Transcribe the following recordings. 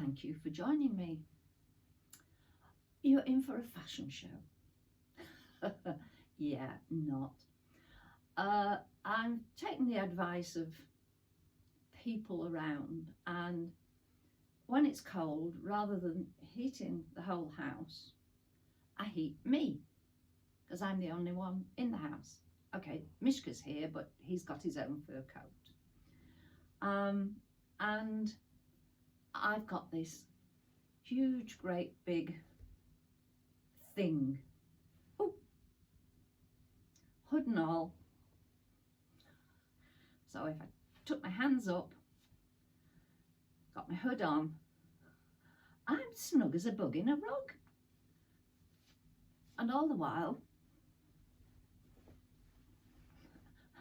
thank you for joining me. You're in for a fashion show. Yeah, not. I'm taking the advice of people around, and when it's cold, rather than heating the whole house, I heat me, because I'm the only one in the house. Okay, Mishka's here, but he's got his own fur coat. And I've got this huge, great big thing. Ooh. Hood and all. So if I took my hands up, got my hood on, I'm snug as a bug in a rug. And all the while,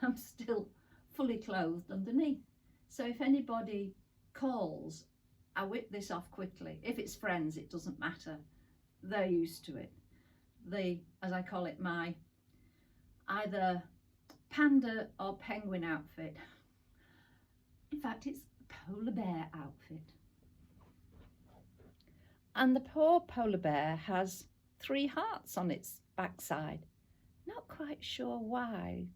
I'm still fully clothed underneath. So if anybody calls, I whip this off quickly. If it's friends, it doesn't matter. They're used to it. As I call it, my either panda or penguin outfit. In fact, it's a polar bear outfit. And the poor polar bear has 3 hearts on its backside. Not quite sure why.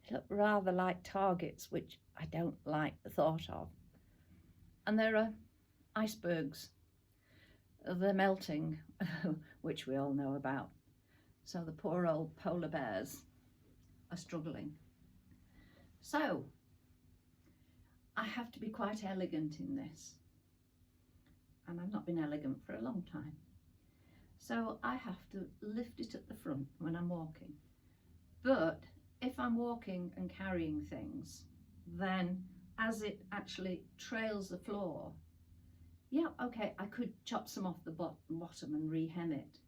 They look rather like targets, which I don't like the thought of. And there are icebergs. They're melting, which we all know about. So the poor old polar bears are struggling. So I have to be quite elegant in this. And I've not been elegant for a long time. So I have to lift it at the front when I'm walking. But if I'm walking and carrying things, then as it actually trails the floor, yeah, okay, I could chop some off the bottom and rehem it.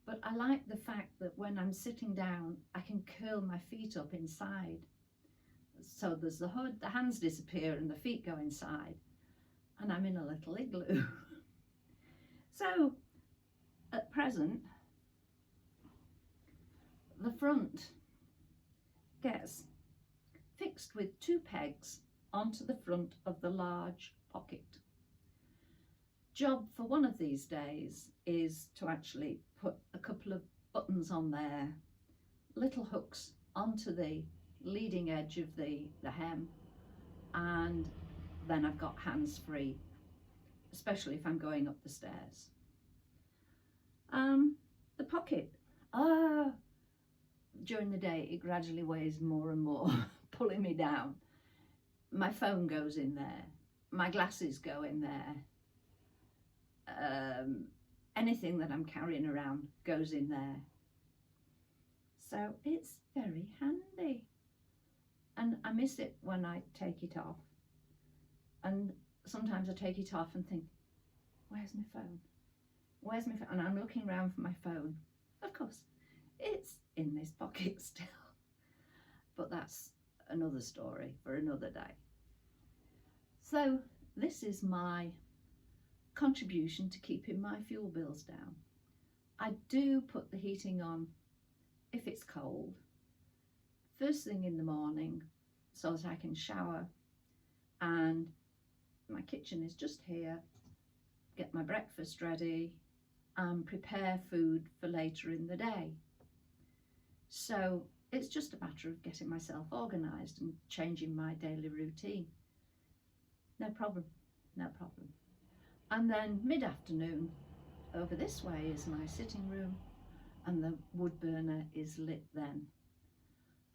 But I like the fact that when I'm sitting down, I can curl my feet up inside. So there's the hood, the hands disappear and the feet go inside. And I'm in a little igloo. So at present, the front gets fixed with 2 pegs onto the front of the large pocket. Job for one of these days is to actually put a couple of buttons on there, little hooks onto the leading edge of the hem, and then I've got hands free, especially if I'm going up the stairs. The pocket, during the day it gradually weighs more and more, pulling me down. My phone goes in there, my glasses go in there, anything that I'm carrying around goes in there. So it's very handy, and I miss it when I take it off. And sometimes I take it off and think, where's my phone? Where's my phone? And I'm looking around for my phone. Of course, it's in this pocket still. But that's another story for another day. So this is my contribution to keeping my fuel bills down. I do put the heating on if it's cold, first thing in the morning, so that I can shower, and my kitchen is just here, get my breakfast ready and prepare food for later in the day. So it's just a matter of getting myself organised and changing my daily routine. No problem, no problem. And then mid-afternoon, over this way is my sitting room, and the wood burner is lit then.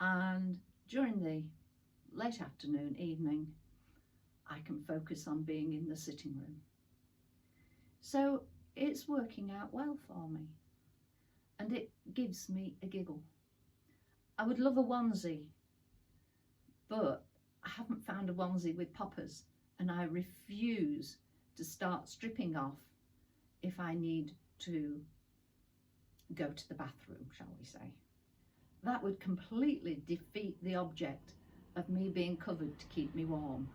And during the late afternoon, evening, I can focus on being in the sitting room. So it's working out well for me, and it gives me a giggle. I would love a onesie, but I haven't found a onesie with poppers, and I refuse to start stripping off if I need to go to the bathroom, shall we say. That would completely defeat the object of me being covered to keep me warm.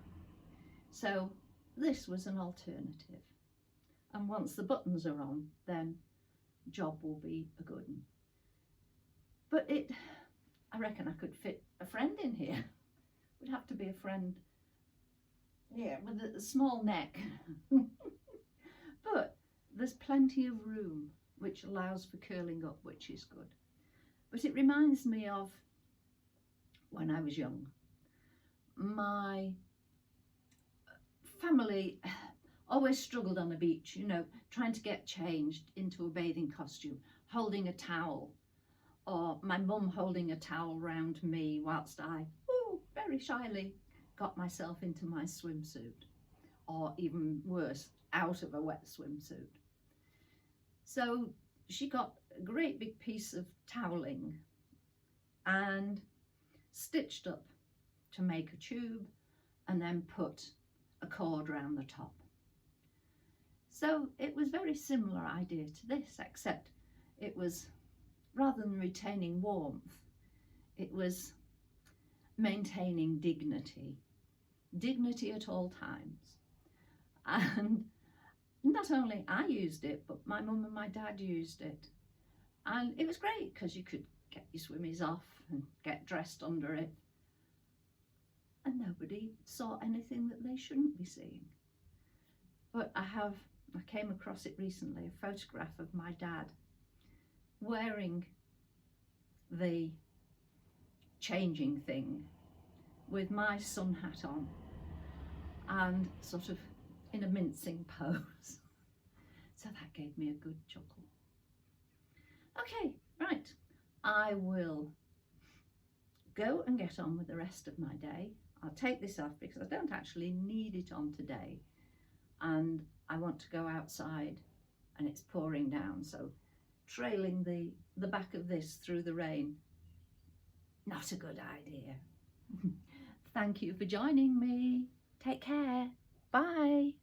So this was an alternative. And once the buttons are on, then job will be a good one. But I reckon I could fit a friend in here. Would have to be a friend, yeah, with a small neck. there's plenty of room, which allows for curling up, which is good. But it reminds me of when I was young. My family always struggled on the beach, you know, trying to get changed into a bathing costume, holding a towel, or my mum holding a towel round me whilst I, very shyly, got myself into my swimsuit, or even worse, out of a wet swimsuit. So she got a great big piece of toweling and stitched up to make a tube and then put a cord around the top. So it was a very similar idea to this, except it was, rather than retaining warmth, it was maintaining dignity at all times. And not only I used it, but my mum and my dad used it. And it was great because you could get your swimmies off and get dressed under it. And nobody saw anything that they shouldn't be seeing. But I came across it recently, a photograph of my dad wearing the changing thing with my sun hat on and sort of in a mincing pose. So that gave me a good chuckle. Okay, right, I will go and get on with the rest of my day. I'll take this off because I don't actually need it on today, and I want to go outside and it's pouring down, so trailing the back of this through the rain, not a good idea. Thank you for joining me. Take care. Bye.